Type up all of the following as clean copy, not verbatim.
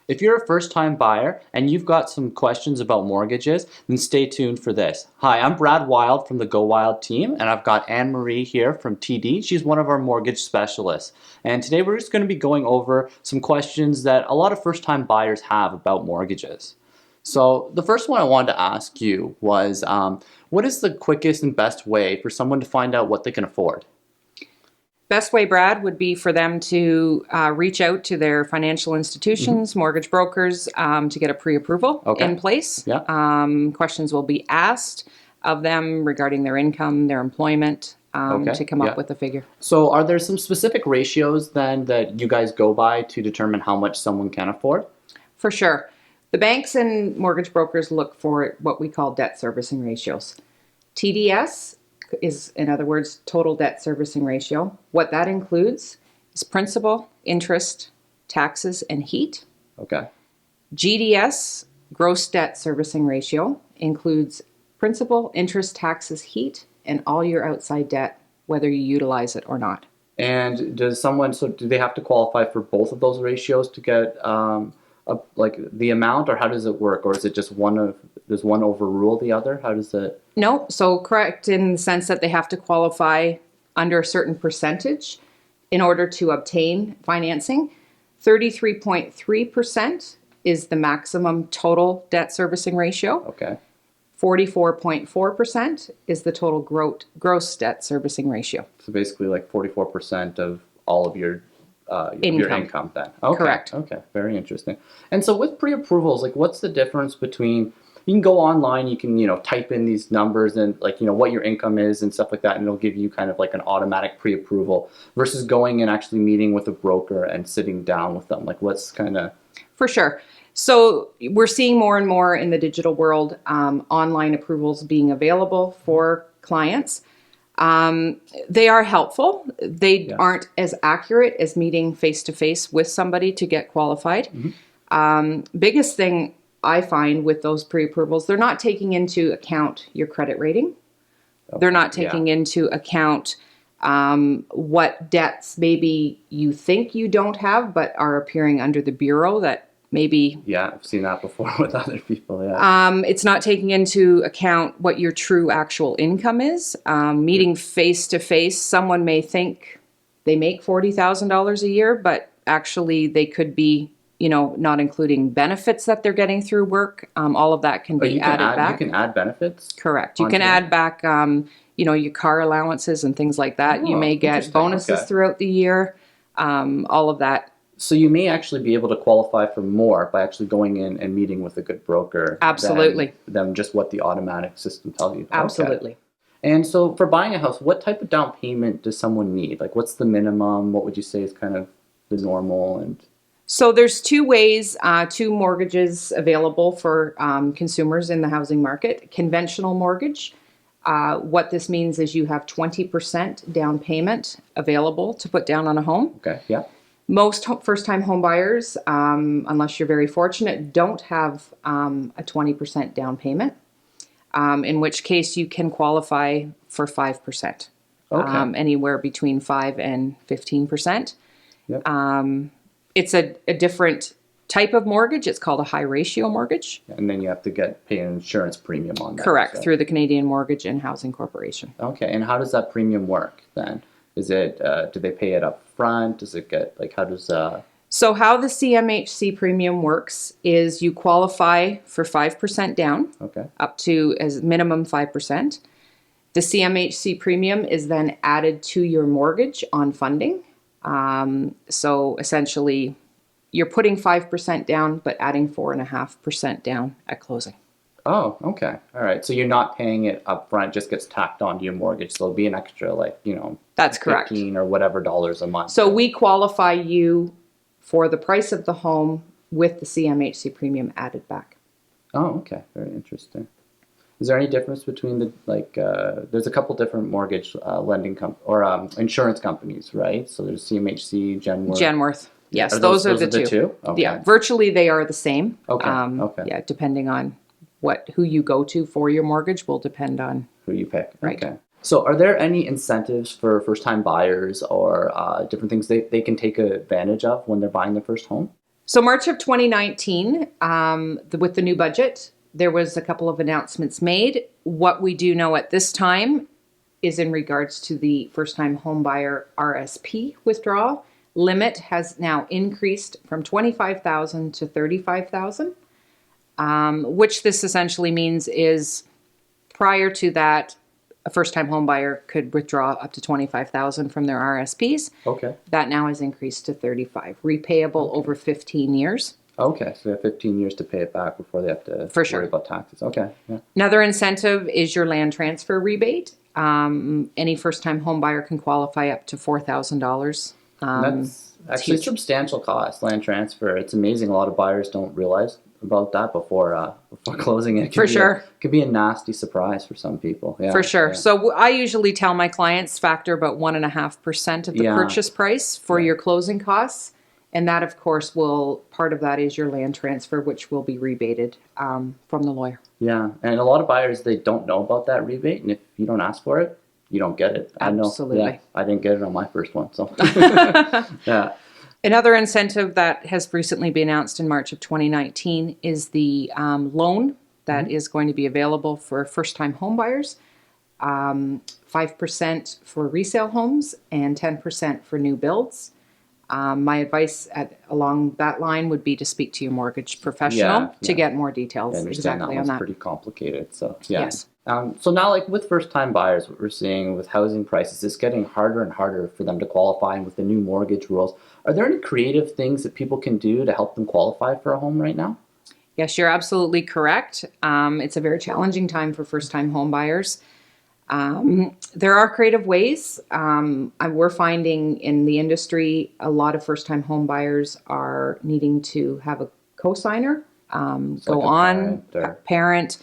If you're a first-time buyer and you've got some questions about mortgages, then stay tuned for this. Hi, I'm Brad Wylde from the GoWylde Team, and I've got Anne-Marie here from TD. She's one of our mortgage specialists. And today we're just going to be going over some questions that a lot of first-time buyers have about mortgages. So the first one I wanted to ask you was, what is the quickest and best way for someone to find out what they can afford? Best way, Brad, would be for them to reach out to their financial institutions, mortgage brokers, to get a pre-approval in place. Yeah. Questions will be asked of them regarding their income, their employment, to come up with a figure. So are there some specific ratios then that you guys go by to determine how much someone can afford? For sure. The banks and mortgage brokers look for what we call debt servicing ratios. TDS is, in other words, total debt servicing ratio. What that includes is principal, interest, taxes, and heat. Okay. GDS, gross debt servicing ratio, includes principal, interest, taxes, heat, and all your outside debt, whether you utilize it or not. And so do they have to qualify for both of those ratios to get like the amount, or how does it work? Or is it just does one overrule the other? How does it? No, so correct in the sense that they have to qualify under a certain percentage in order to obtain financing. 33.3% is the maximum total debt servicing ratio. Okay. 44.4% is the total gross debt servicing ratio. So basically like 44% of all of your income then. Okay. Correct. Okay, very interesting. And so with pre-approvals, like what's the difference between, you can go online, you can, type in these numbers and like, what your income is and stuff like that, and it'll give you kind of like an automatic pre-approval versus going and actually meeting with a broker and sitting down with them. Like what's kind of... For sure. So we're seeing more and more in the digital world, online approvals being available for clients. They are helpful. They aren't as accurate as meeting face-to-face with somebody to get qualified. Biggest thing I find with those pre-approvals, they're not taking into account your credit rating. Okay. They're not taking into account what debts maybe you think you don't have but are appearing under the bureau that maybe... Yeah, I've seen that before with other people, It's not taking into account what your true actual income is. Meeting face-to-face, someone may think they make $40,000 a year, but actually they could be, not including benefits that they're getting through work. All of that can be added back. You can add benefits? Correct. You can add back, your car allowances and things like that. Oh, you may get bonuses throughout the year, all of that. So you may actually be able to qualify for more by actually going in and meeting with a good broker. Absolutely. Than just what the automatic system tells you. Absolutely. Okay. And so for buying a house, what type of down payment does someone need? Like what's the minimum? What would you say is kind of the normal? And so there's two mortgages available for consumers in the housing market. Conventional mortgage. What this means is you have 20% down payment available to put down on a home. Okay, yeah. Most first-time home buyers, unless you're very fortunate, don't have a 20% down payment, in which case you can qualify for 5%, anywhere between 5 and 15%. Yep. It's a different type of mortgage. It's called a high-ratio mortgage. And then you have to pay an insurance premium on that. Correct, through the Canadian Mortgage and Housing Corporation. Okay, and how does that premium work then? Is it, do they pay it up front? Does it get, like, how does... So how the CMHC premium works is you qualify for 5% down, up to as minimum 5%. The CMHC premium is then added to your mortgage on funding. So essentially, you're putting 5% down, but adding 4.5% down at closing. Oh, okay. All right. So you're not paying it up front, just gets tacked onto your mortgage. So it'll be an extra, like, that's correct. 15 or whatever dollars a month. So we qualify you for the price of the home with the CMHC premium added back. Oh, okay. Very interesting. Is there any difference between there's a couple different mortgage lending insurance companies, right? So there's CMHC, Genworth. Genworth. Yes, those are the two. Okay. Yeah, virtually they are the same. Okay. Okay. Yeah, depending on who you go to for your mortgage will depend on who you pick. Right. Okay. So are there any incentives for first-time buyers or different things they can take advantage of when they're buying their first home? So March of 2019, with the new budget, there was a couple of announcements made. What we do know at this time is in regards to the first-time homebuyer RSP withdrawal. Limit has now increased from $25,000 to $35,000, which this essentially means is prior to that, a first-time homebuyer could withdraw up to $25,000 from their RSPs. Okay. That now has increased to $35,000, repayable over 15 years. Okay, so they have 15 years to pay it back before they have to worry about taxes. Okay. Yeah. Another incentive is your land transfer rebate. Any first-time homebuyer can qualify up to $4,000. That's actually a substantial cost, land transfer. It's amazing. A lot of buyers don't realize about that before closing it. For sure. It could be a nasty surprise for some people. Yeah, for sure. Yeah. So I usually tell my clients factor about 1.5% of the purchase price for your closing costs. And that, of course, part of that is your land transfer, which will be rebated from the lawyer. Yeah, and a lot of buyers, they don't know about that rebate. And if you don't ask for it, you don't get it. Absolutely. I know. Yeah, I didn't get it on my first one. So, yeah. Another incentive that has recently been announced in March of 2019 is the loan that is going to be available for first-time homebuyers. 5% for resale homes and 10% for new builds. My advice along that line would be to speak to your mortgage professional to get more details exactly on that. Pretty complicated. So, yeah. Yes. So now, like with first-time buyers, what we're seeing with housing prices, it's getting harder and harder for them to qualify. And with the new mortgage rules, are there any creative things that people can do to help them qualify for a home right now? Yes, you're absolutely correct. It's a very challenging time for first-time home buyers. There are creative ways. We're finding in the industry, a lot of first-time home buyers are needing to have a co-signer, parent.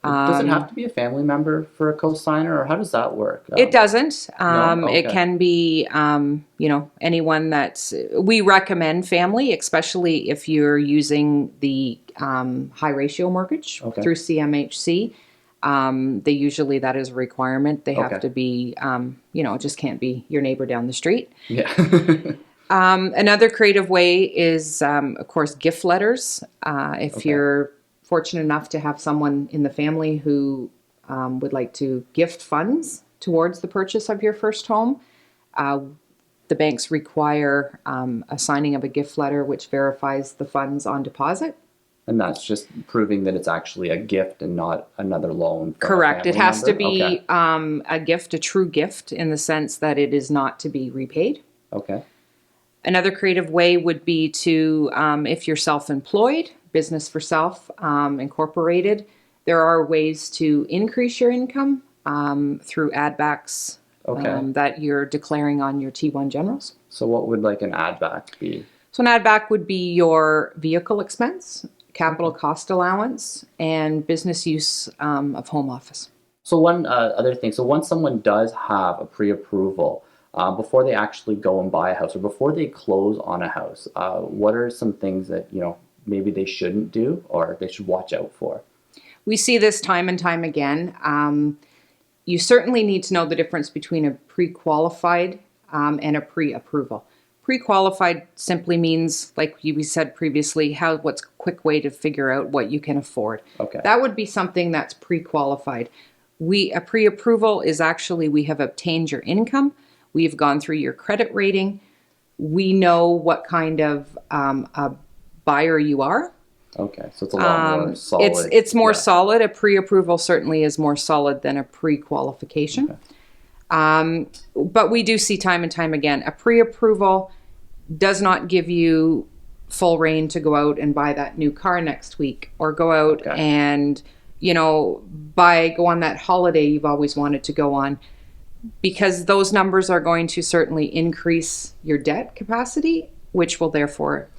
Does it have to be a family member for a co-signer, or how does that work? It doesn't. No? Okay. It can be, anyone that's. We recommend family, especially if you're using the high ratio mortgage through CMHC. They usually, that is a requirement. They have to be, it just can't be your neighbor down the street. Yeah. Another creative way is, of course, gift letters. If you're fortunate enough to have someone in the family who would like to gift funds towards the purchase of your first home, the banks require a signing of a gift letter which verifies the funds on deposit. And that's just proving that it's actually a gift and not another loan. Correct. It has to be a gift, a true gift, in the sense that it is not to be repaid. Okay. Another creative way would be to, if you're self-employed, business for self, incorporated, there are ways to increase your income through add backs that you're declaring on your T1 generals. So what would like an add back be? So an add back would be your vehicle expense, capital cost allowance, and business use of home office. So one other thing, so once someone does have a pre-approval, before they actually go and buy a house or before they close on a house, what are some things that, maybe they shouldn't do or they should watch out for? We see this time and time again. You certainly need to know the difference between a pre-qualified and a pre-approval. Pre-qualified simply means, like we said previously, what's a quick way to figure out what you can afford. Okay. That would be something that's pre-qualified. A pre-approval is actually, we have obtained your income. We've gone through your credit rating. We know what kind of a buyer you are. Okay, so it's a lot more solid. It's more solid. A pre-approval certainly is more solid than a pre-qualification. Okay. But we do see time and time again, a pre-approval does not give you full reign to go out and buy that new car next week or go out and, go on that holiday you've always wanted to go on, because those numbers are going to certainly increase your debt capacity, which will therefore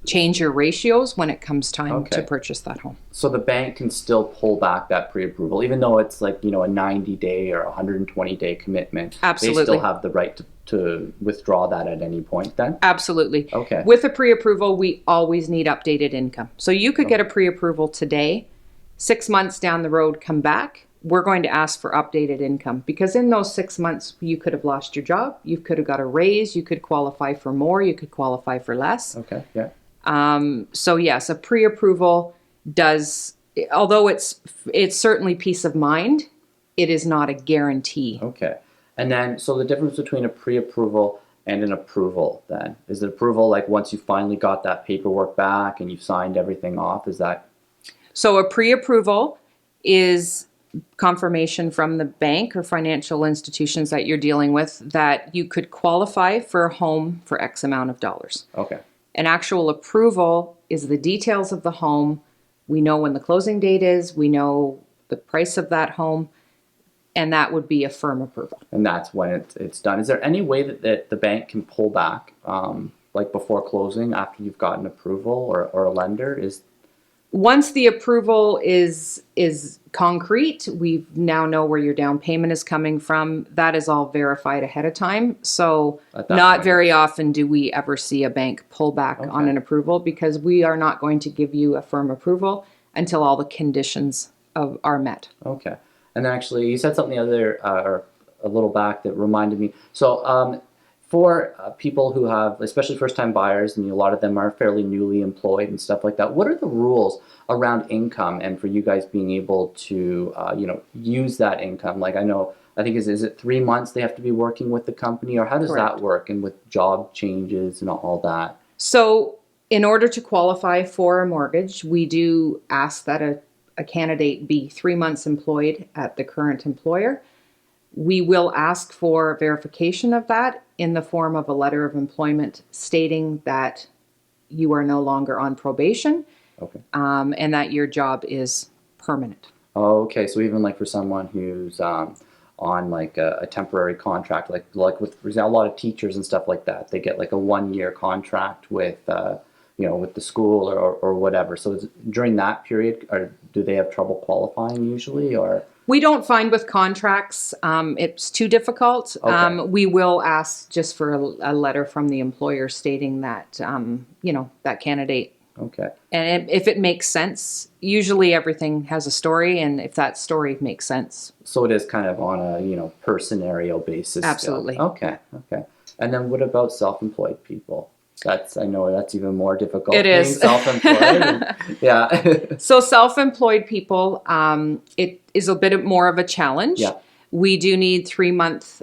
change your ratios when it comes time to purchase that home. So the bank can still pull back that pre-approval, even though it's like, a 90-day or 120-day commitment. Absolutely. They still have the right to withdraw that at any point then? Absolutely. Okay. With a pre-approval, we always need updated income. So you could get a pre-approval today, 6 months down the road, come back. We're going to ask for updated income, because in those 6 months, you could have lost your job. You could have got a raise. You could qualify for more. You could qualify for less. Okay, yeah. So yes, a pre-approval does, although it's certainly peace of mind, it is not a guarantee. Okay. And then, so the difference between a pre-approval and an approval then, is it approval like once you finally got that paperwork back and you've signed everything off, is that? So a pre-approval is confirmation from the bank or financial institutions that you're dealing with that you could qualify for a home for X amount of dollars. Okay. An actual approval is the details of the home. We know when the closing date is, we know the price of that home, and that would be a firm approval. And that's when it's done. Is there any way that the bank can pull back, like before closing, after you've gotten approval or a lender? Once the approval is concrete, we now know where your down payment is coming from. That is all verified ahead of time. So not very often do we ever see a bank pull back on an approval, because we are not going to give you a firm approval until all the conditions are met. Okay. And actually, you said something the other, or a little back, that reminded me. So for people who have, especially first-time buyers, and a lot of them are fairly newly employed and stuff like that, what are the rules around income and for you guys being able to, use that income? Like I think is it 3 months they have to be working with the company, or how does Correct. that work, and with job changes and all that? So in order to qualify for a mortgage, we do ask that a candidate be 3 months employed at the current employer. We will ask for verification of that in the form of a letter of employment stating that you are no longer on probation, Okay. and that your job is permanent. Okay, so even like for someone who's on like a temporary contract, like with, for example, a lot of teachers and stuff like that, they get like a 1-year contract with with the school or whatever. So during that period, or do they have trouble qualifying usually, or? We don't find with contracts it's too difficult. Okay. We will ask just for a letter from the employer stating that that candidate. Okay. And if it makes sense, usually everything has a story, and if that story makes sense. So it is kind of on a per scenario basis. Absolutely. Still. Okay. And then what about self-employed people? I know that's even more difficult. It is. Self-employed. Yeah. So self-employed people, it is a bit more of a challenge. Yeah. We do need 3-month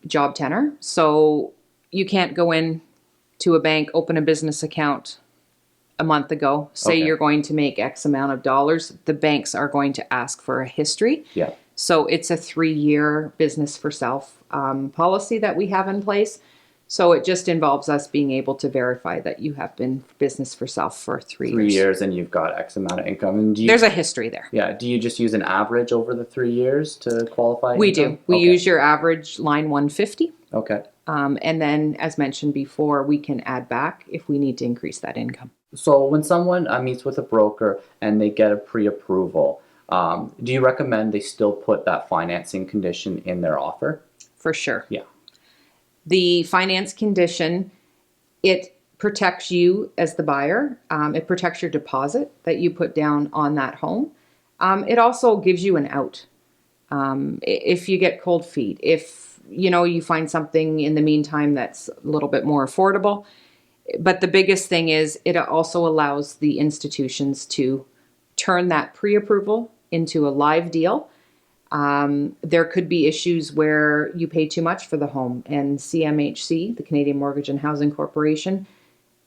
job tenure. So you can't go in to a bank, open a business account a month ago, say you're going to make X amount of dollars. The banks are going to ask for a history. Yeah. So it's a 3-year business for self policy that we have in place. So it just involves us being able to verify that you have been business for self for 3 years. 3 years, and you've got X amount of income. And There's a history there. Yeah. Do you just use an average over the 3 years to qualify? We income? do. We use your average line 150. Okay. And then, as mentioned before, we can add back if we need to increase that income. So when someone meets with a broker and they get a pre-approval, do you recommend they still put that financing condition in their offer? For sure. Yeah. The finance condition, it protects you as the buyer. It protects your deposit that you put down on that home. It also gives you an out. If you get cold feet, if you find something in the meantime that's a little bit more affordable. But the biggest thing is it also allows the institutions to turn that pre-approval into a live deal. There could be issues where you pay too much for the home, and CMHC, the Canadian Mortgage and Housing Corporation,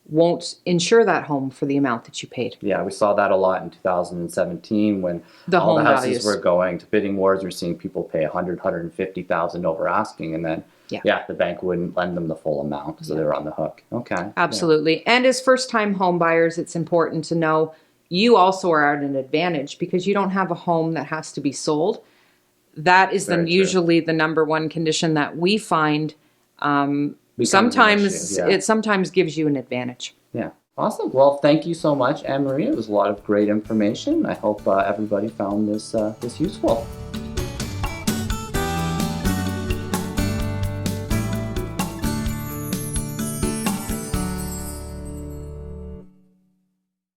won't insure that home for the amount that you paid. Yeah, we saw that a lot in 2017 when all the houses were going to bidding wars. We're seeing people pay $150,000 over asking, and then the bank wouldn't lend them the full amount, so they were on the hook. Okay. Absolutely. Yeah. And as first-time home buyers, it's important to know you also are at an advantage because you don't have a home that has to be sold. That is usually the number one condition that we find. Sometimes it sometimes gives you an advantage. Yeah. Awesome. Well, thank you so much, Anne-Marie. It was a lot of great information. I hope everybody found this useful.